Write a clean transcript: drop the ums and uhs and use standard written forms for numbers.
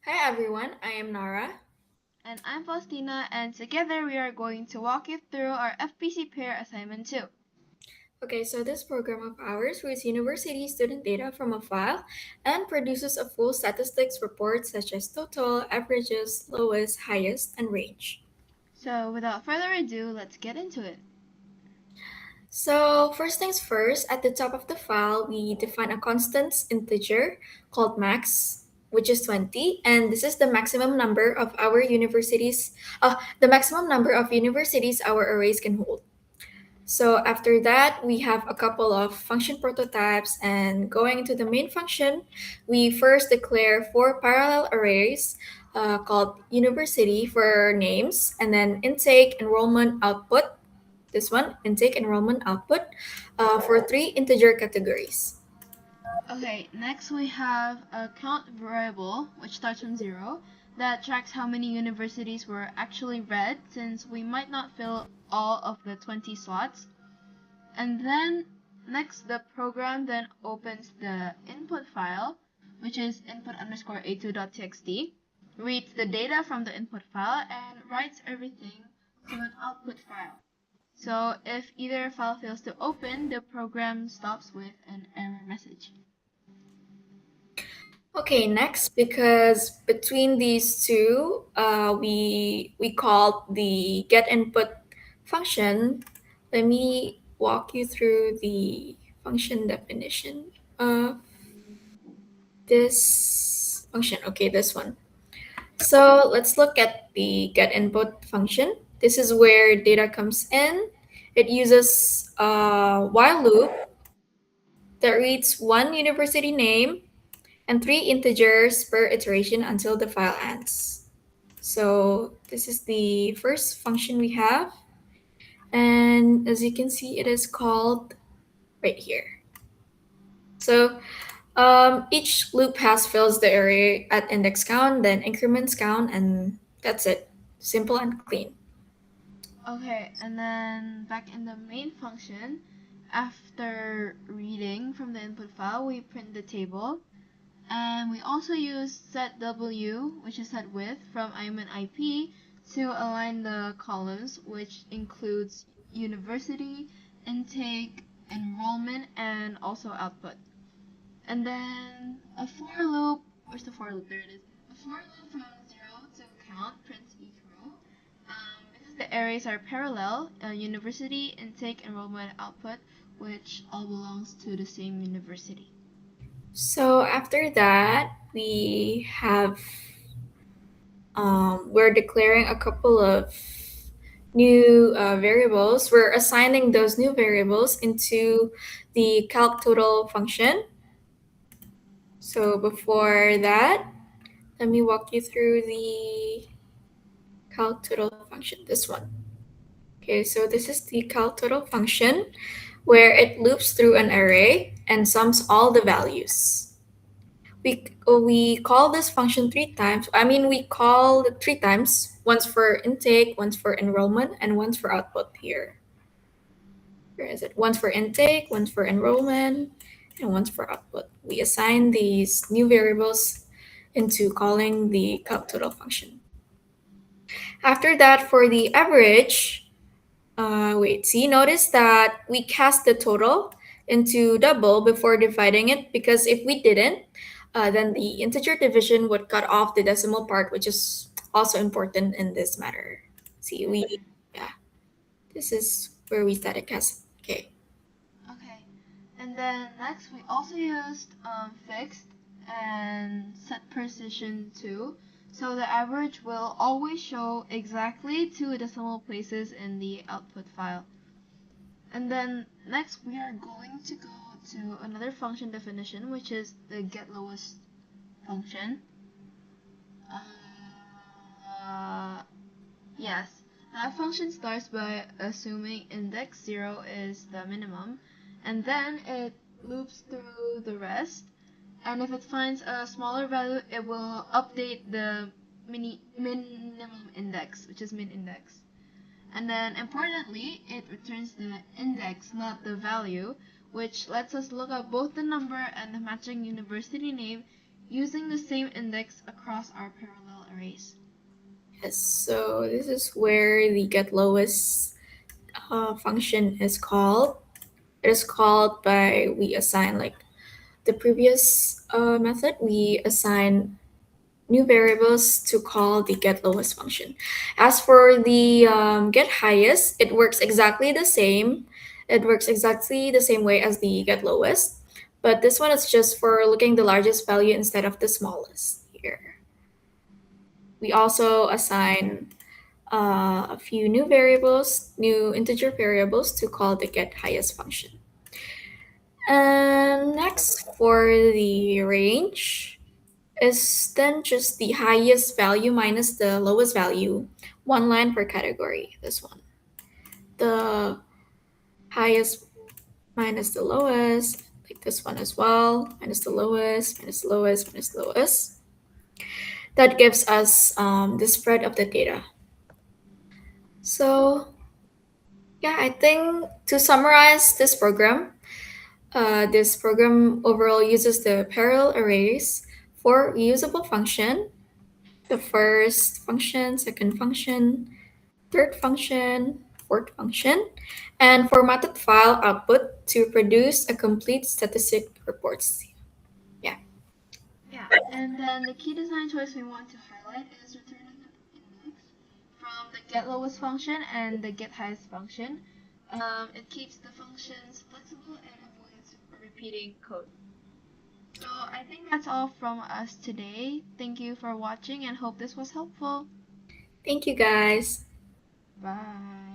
Hi everyone, I am Naura. And I'm Faustina, and together we are going to walk you through our FPC pair assignment 2. Okay, so this program of ours reads university student data from a file and produces a full statistics report such as total, averages, lowest, highest, and range. So, without further ado, let's get into it. So first things first, at the top of the file, we define a constant integer called max, which is 20, and this is the maximum number of universities our arrays can hold. So after that, we have a couple of function prototypes, and going to the main function, we first declare four parallel arrays called university for names, and then intake, enrollment, output. This one, intake, enrollment, output, for three integer categories. Okay, next we have a count variable, which starts from 0, that tracks how many universities were actually read since we might not fill all of the 20 slots. And then next the program then opens the input file, which is input underscore a2.txt, reads the data from the input file, and writes everything to an output file. So if either file fails to open, the program stops with an error message. Okay, next, because between these two, we call the get input function. Let me walk you through the function definition of this function. Okay, this one. So let's look at the get input function. This is where data comes in. It uses a while loop that reads one university name and three integers per iteration until the file ends. So this is the first function we have. And as you can see, it is called right here. So each loop has fills the array at index count, then increments count, and that's it. Simple and clean. Okay, and then back in the main function, after reading from the input file, we print the table. And we also use set W, which is set width from IM and IP, to align the columns, which includes university, intake, enrollment, and also output. And then a for loop, where's the for loop? There it is. A for loop from 0 to count prints each row. Because the arrays are parallel, university, intake, enrollment, output, which all belongs to the same university. So after that, we're declaring a couple of new variables. We're assigning those new variables into the calc total function. So before that, let me walk you through the calc total function, this one. Okay, so this is the calc total function where it loops through an array and sums all the values. We call this function three times. We call it three times, once for intake, once for enrollment, and once for output here. Where is it? Once for intake, once for enrollment, and once for output. We assign these new variables into calling the calc total function. After that, for the average, notice that we cast the total into double before dividing it, because if we didn't, then the integer division would cut off the decimal part, which is also important in this matter. See, yeah, this is where we static cast. Okay. Okay, and then next we also used fixed and set precision too. So the average will always show exactly two decimal places in the output file. And then next we are going to go to another function definition, which is the get lowest function. Uh, yes, that function starts by assuming index 0 is the minimum, and then it loops through the rest, and if it finds a smaller value, it will update the minimum index, which is min index. And then importantly, it returns the index, not the value, which lets us look up both the number and the matching university name using the same index across our parallel arrays. Yes, so this is where the get lowest function is called. It is called by we assign like the previous method, we assign new variables to call the get lowest function. As for the get highest, it works exactly the same. It works exactly the same way as the get lowest, but this one is just for looking the largest value instead of the smallest here. We also assign a few new variables, new integer variables to call the get highest function. And next for the range is then just the highest value minus the lowest value, one line per category, this one. The highest minus the lowest, like this one as well, minus the lowest, minus the lowest, minus the lowest. That gives us the spread of the data. So yeah, I think to summarize this program overall uses the parallel arrays for reusable function, the first function, second function, third function, fourth function, and formatted file output to produce a complete statistic reports. Yeah. Yeah, and then the key design choice we want to highlight is returning the index from the get lowest function and the get highest function. It keeps the functions flexible and avoids repeating code. So I think that's all from us today. Thank you for watching and hope this was helpful. Thank you guys. Bye.